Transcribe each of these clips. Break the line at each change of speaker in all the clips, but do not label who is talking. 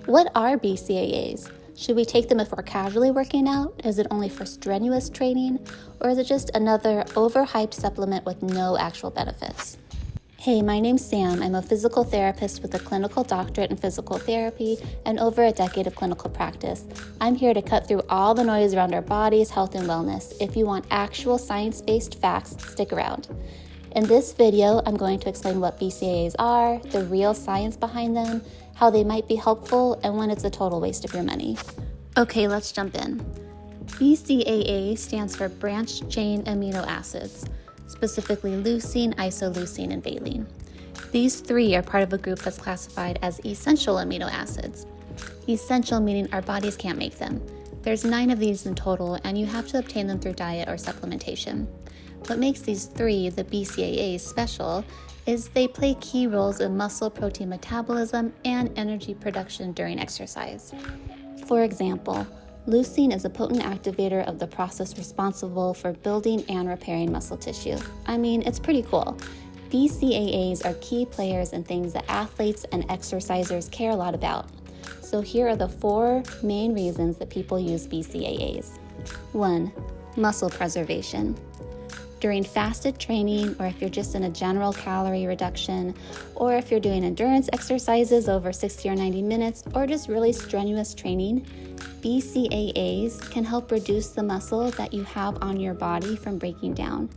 What are BCAAs? Should we take them if we're casually working out? Is it only for strenuous training? Or is it just another overhyped supplement with no actual benefits? Hey, my name's Sam. I'm a physical therapist with a clinical doctorate in physical therapy and over a decade of clinical practice. I'm here to cut through all the noise around our bodies, health, and wellness. If you want actual science-based facts, stick around. In this video, I'm going to explain what BCAAs are, the real science behind them, how they might be helpful, and when it's a total waste of your money. Okay, let's jump in. BCAA stands for branched chain amino acids, specifically leucine, isoleucine, and valine. These three are part of a group that's classified as essential amino acids. Essential meaning our bodies can't make them. There's 9 of these in total, and you have to obtain them through diet or supplementation. What makes these three, the BCAAs, special is they play key roles in muscle protein metabolism and energy production during exercise. For example, leucine is a potent activator of the process responsible for building and repairing muscle tissue. I mean, it's pretty cool. BCAAs are key players in things that athletes and exercisers care a lot about. So here are the 4 main reasons that people use BCAAs. 1. Muscle preservation. During fasted training, or if you're just in a general calorie reduction, or if you're doing endurance exercises over 60 or 90 minutes, or just really strenuous training, BCAAs can help reduce the muscle that you have on your body from breaking down.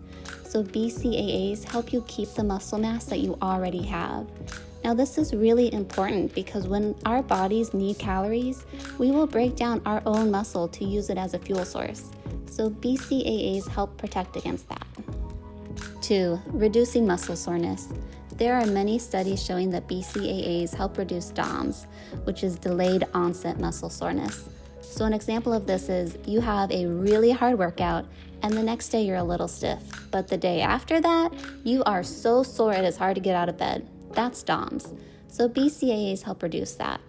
So BCAAs help you keep the muscle mass that you already have. Now this is really important because when our bodies need calories, we will break down our own muscle to use it as a fuel source. So BCAAs help protect against that. 2. Reducing muscle soreness. There are many studies showing that BCAAs help reduce DOMS, which is delayed onset muscle soreness. So an example of this is you have a really hard workout and the next day you're a little stiff, but the day after that, you are so sore it is hard to get out of bed. That's DOMS. So BCAAs help reduce that.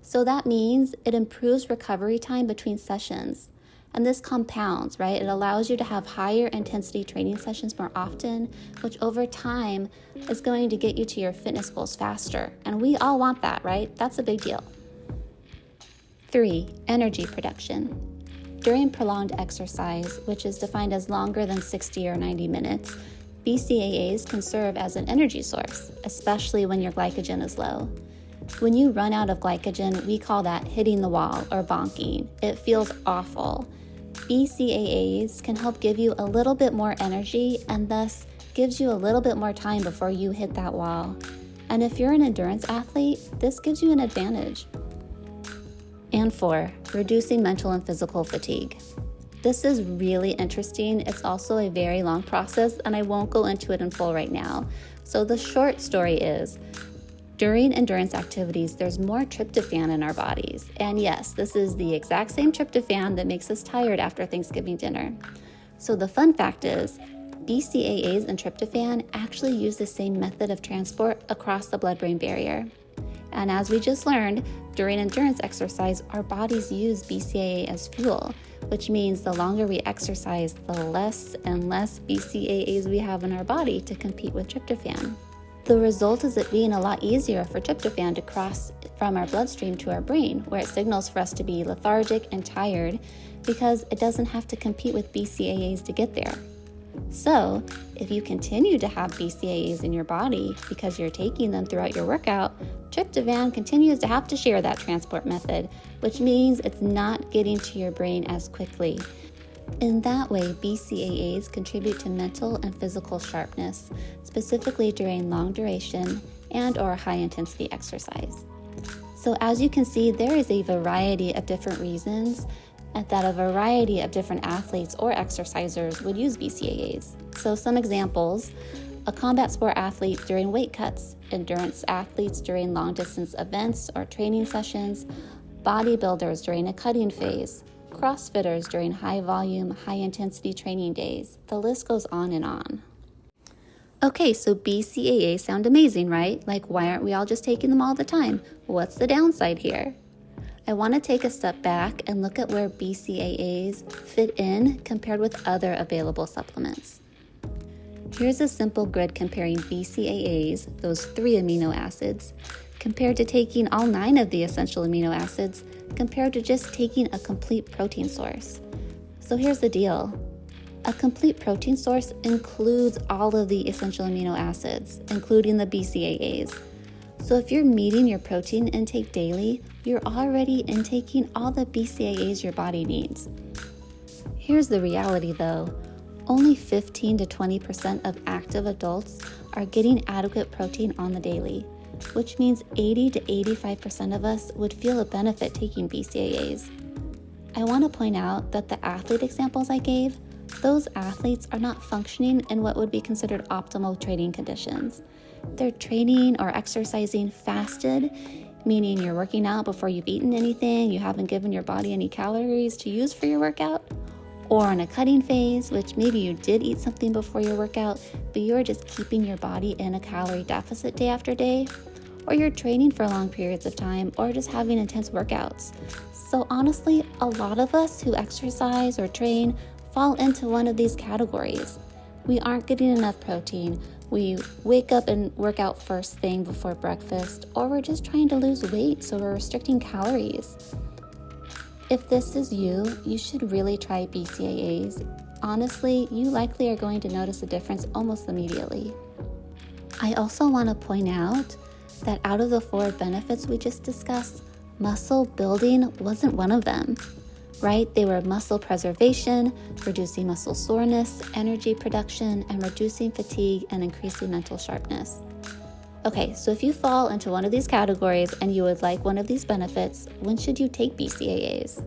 So that means it improves recovery time between sessions. And this compounds, right? It allows you to have higher intensity training sessions more often, which over time is going to get you to your fitness goals faster. And we all want that, right? That's a big deal. 3. Energy production. During prolonged exercise, which is defined as longer than 60 or 90 minutes, BCAAs can serve as an energy source, especially when your glycogen is low. When you run out of glycogen, we call that hitting the wall or bonking. It feels awful. BCAAs can help give you a little bit more energy and thus gives you a little bit more time before you hit that wall. And if you're an endurance athlete, this gives you an advantage. And 4. Reducing mental and physical fatigue. This is really interesting. It's also a very long process, and I won't go into it in full right now. So the short story is, during endurance activities, there's more tryptophan in our bodies. And yes, this is the exact same tryptophan that makes us tired after Thanksgiving dinner. So the fun fact is, BCAAs and tryptophan actually use the same method of transport across the blood-brain barrier. And as we just learned, during endurance exercise, our bodies use BCAA as fuel, which means the longer we exercise, the less and less BCAAs we have in our body to compete with tryptophan. The result is it being a lot easier for tryptophan to cross from our bloodstream to our brain, where it signals for us to be lethargic and tired because it doesn't have to compete with BCAAs to get there. So, if you continue to have BCAAs in your body because you're taking them throughout your workout, tryptophan continues to have to share that transport method, which means it's not getting to your brain as quickly. In that way, BCAAs contribute to mental and physical sharpness, specifically during long duration and or high intensity exercise. So as you can see, there is a variety of different reasons that a variety of different athletes or exercisers would use BCAAs. So some examples: a combat sport athlete during weight cuts, endurance athletes during long distance events or training sessions, bodybuilders during a cutting phase, CrossFitters during high volume, high intensity training days. The list goes on and on. Okay, so BCAAs sound amazing, right? Like, why aren't we all just taking them all the time? What's the downside here? I want to take a step back and look at where BCAAs fit in compared with other available supplements. Here's a simple grid comparing BCAAs, those 3 amino acids, compared to taking all 9 of the essential amino acids, compared to just taking a complete protein source. So here's the deal. A complete protein source includes all of the essential amino acids, including the BCAAs. So if you're meeting your protein intake daily, you're already intaking all the BCAAs your body needs. Here's the reality though. Only 15 to 20% of active adults are getting adequate protein on the daily, which means 80 to 85% of us would feel a benefit taking BCAAs. I want to point out that the athlete examples I gave, those athletes are not functioning in what would be considered optimal training conditions. They're training or exercising fasted, meaning you're working out before you've eaten anything, you haven't given your body any calories to use for your workout, or in a cutting phase, which maybe you did eat something before your workout, but you're just keeping your body in a calorie deficit day after day, or you're training for long periods of time, or just having intense workouts. So honestly, a lot of us who exercise or train fall into one of these categories. We aren't getting enough protein, we wake up and work out first thing before breakfast, or we're just trying to lose weight, so we're restricting calories. If this is you, you should really try BCAAs. Honestly, you likely are going to notice a difference almost immediately. I also want to point out that out of the 4 benefits we just discussed, muscle building wasn't one of them, right? They were muscle preservation, reducing muscle soreness, energy production, and reducing fatigue and increasing mental sharpness. Okay, so if you fall into one of these categories and you would like one of these benefits, when should you take BCAAs?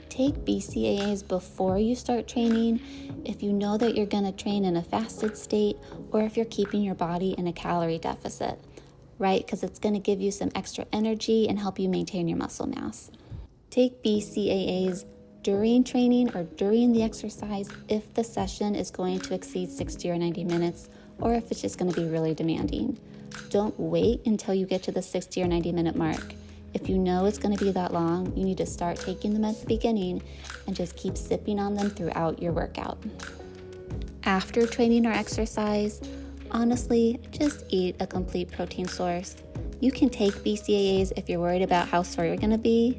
Take BCAAs before you start training if you know that you're going to train in a fasted state or if you're keeping your body in a calorie deficit, right? Because it's going to give you some extra energy and help you maintain your muscle mass. Take BCAAs during training or during the exercise if the session is going to exceed 60 or 90 minutes or if it's just going to be really demanding. Don't wait until you get to the 60 or 90 minute mark. If you know it's going to be that long, you need to start taking them at the beginning and just keep sipping on them throughout your workout. After training or exercise, honestly, just eat a complete protein source. You can take BCAAs if you're worried about how sore you're going to be,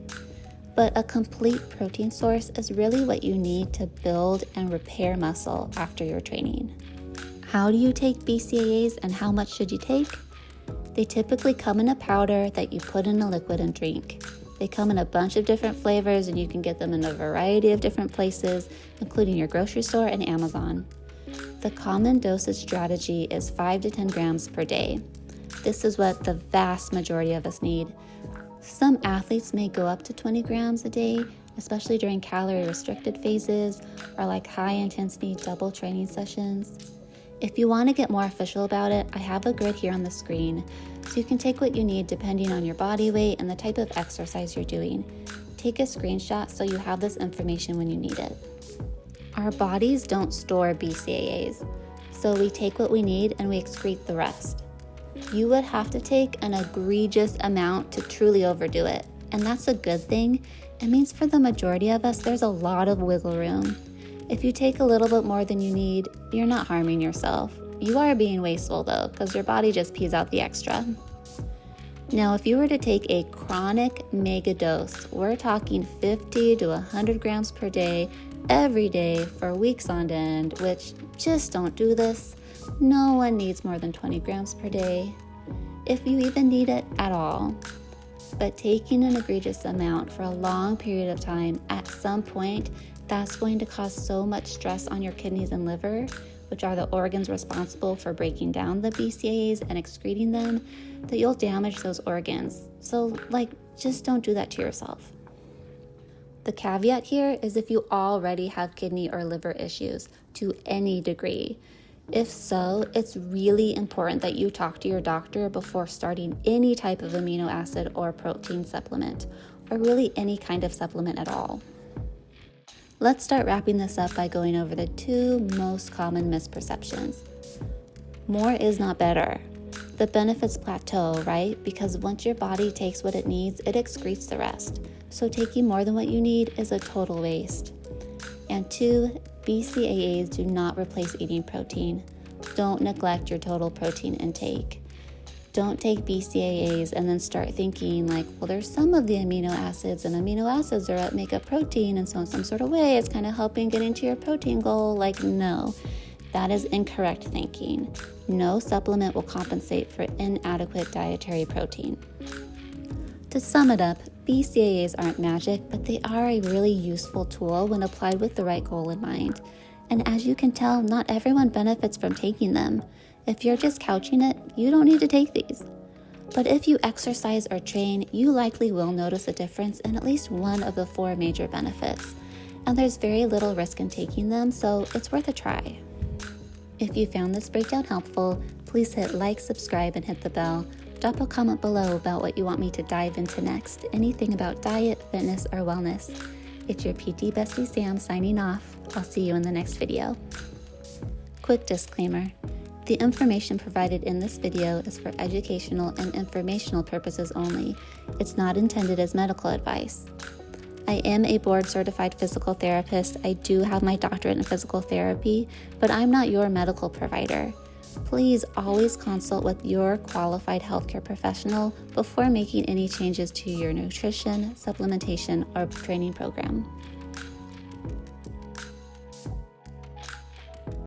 but a complete protein source is really what you need to build and repair muscle after your training. How do you take BCAAs and how much should you take? They typically come in a powder that you put in a liquid and drink. They come in a bunch of different flavors and you can get them in a variety of different places, including your grocery store and Amazon. The common dosage strategy is 5 to 10 grams per day. This is what the vast majority of us need. Some athletes may go up to 20 grams a day, especially during calorie restricted phases or like high intensity double training sessions. If you want to get more official about it, I have a grid here on the screen, so you can take what you need depending on your body weight and the type of exercise you're doing. Take a screenshot so you have this information when you need it. Our bodies don't store BCAAs, so we take what we need and we excrete the rest. You would have to take an egregious amount to truly overdo it, and that's a good thing. It means for the majority of us, there's a lot of wiggle room. If you take a little bit more than you need, you're not harming yourself. You are being wasteful though, because your body just pees out the extra. Now, if you were to take a chronic mega dose, we're talking 50 to 100 grams per day, every day for weeks on end, which just don't do this. No one needs more than 20 grams per day, if you even need it at all. But taking an egregious amount for a long period of time, at some point, that's going to cause so much stress on your kidneys and liver, which are the organs responsible for breaking down the BCAAs and excreting them, that you'll damage those organs. So, just don't do that to yourself. The caveat here is if you already have kidney or liver issues to any degree. If so, it's really important that you talk to your doctor before starting any type of amino acid or protein supplement, or really any kind of supplement at all. Let's start wrapping this up by going over the 2 most common misperceptions. More is not better. The benefits plateau, right? Because once your body takes what it needs, it excretes the rest. So taking more than what you need is a total waste. And 2, BCAAs do not replace eating protein. Don't neglect your total protein intake. Don't take BCAAs and then start thinking like, well, there's some of the amino acids, and amino acids are what make up protein, and so in some sort of way it's kind of helping get into your protein goal. Like, no, that is incorrect thinking. No supplement will compensate for inadequate dietary protein. To sum it up, BCAAs aren't magic, but they are a really useful tool when applied with the right goal in mind. And as you can tell, not everyone benefits from taking them. If you're just couching it, you don't need to take these. But if you exercise or train, you likely will notice a difference in at least one of the 4 major benefits. And there's very little risk in taking them, so it's worth a try. If you found this breakdown helpful, please hit like, subscribe, and hit the bell. Drop a comment below about what you want me to dive into next, anything about diet, fitness, or wellness. It's your PT bestie Sam signing off. I'll see you in the next video. Quick disclaimer. The information provided in this video is for educational and informational purposes only. It's not intended as medical advice. I am a board-certified physical therapist. I do have my doctorate in physical therapy, but I'm not your medical provider. Please always consult with your qualified healthcare professional before making any changes to your nutrition, supplementation, or training program.